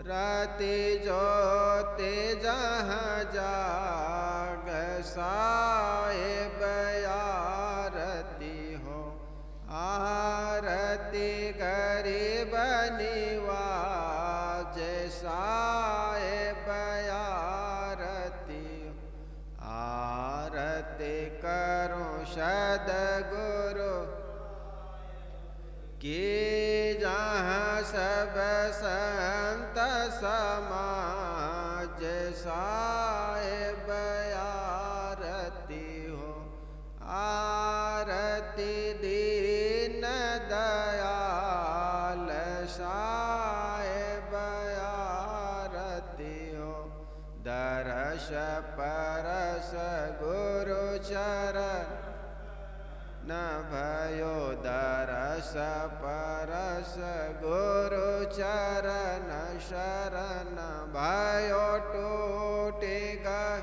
रति ज्योति जहाँ जाग साहिब आरती हो। आरती गरीब निवाज साहिब आरती हो। आरती करो सद्गुरु कि जहाँ सब संत समाज साहिब आरती हो। आरती दीन दयाल साहिब आरती हो। दरस परस गुरु चरण न भयो, दरस परस गुरु चरण शरण भयो। टूटे गए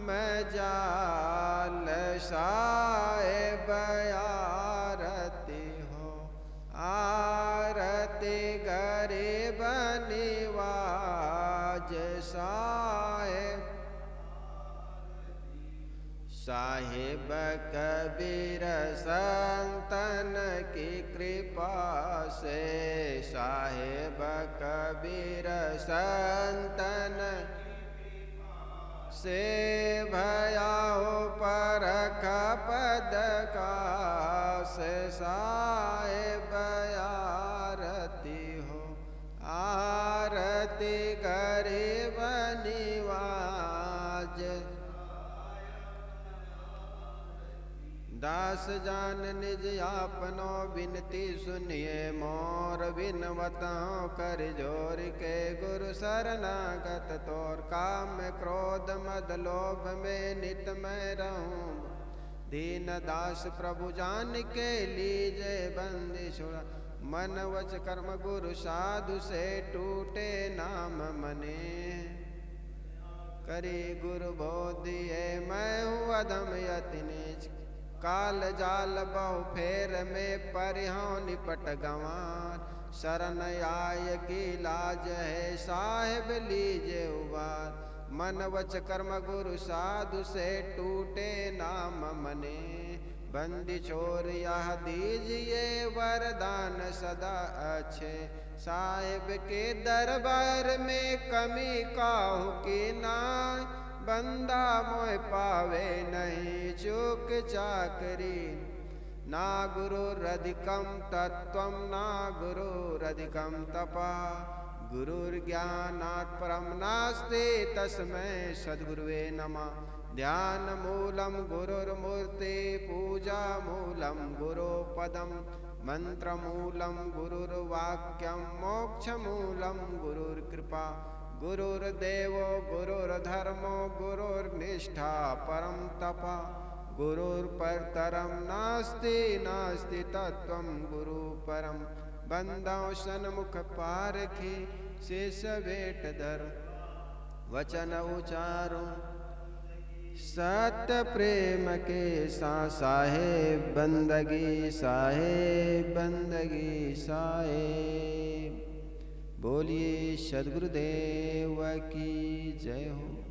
मैं जाल साहिब आरती हो। आरती गरीब निवाज साहिब। साहिब कबीर संतन की कृपा से, साहिब कबीर संतन से भया हो परख पद का से साहिब आरती हो। आरती गरीब निवाज। दास जान निज आपनो विनती सुनिए मोर। बिनवताओं कर जोर के गुरु शरणागत तोर। काम क्रोध मद लोभ में नित मैं रहूं। दीन दास प्रभु जान के लीजे बंदी छुड़ा। मन वच कर्म गुरु साधु से टूटे नाम मने। करे गुरु बोधि है मैं हूँ अधम यति नीच। काल जाल बहु फेर में परिहों निपट गंवार। शरण आय की लाज है साहिब लीजे उबार। मन वच कर्म गुरु साधु से टूटे नाम मने। बंदी छोर यह दीजिए वरदान सदा अच्छे। साहिब के दरबार में कमी काहू की नाय। बंदा मोह पावे नहीं चूक चाकरी। ना गुरुरधिकं तत्त्वं ना गुरुरधिकं तपः। गुरुर्ज्ञानात् परं नास्ति तस्मै सद्गुरुवे नमः। ध्यान मूलं गुरुर्मूर्ति पूजा मूलं गुरुपदं। मंत्रमूलं गुरुर्वाक्यं मोक्षमूलं गुरुर्कृपा। गुरुर्देवो गुरुर्धर्मो गुरुर्निष्ठा परं तपः। गुरुर्परतरं नास्ति नास्ति तत्त्वं गुरुपरं। बंदाओ सन्मुख पारखी शेष भेंट धर। वचन उचारो सत्य प्रेम के साहेब बंदगी साहेब बंदगी साहेब। बोलिए सद्गुरुदेव की जय हो।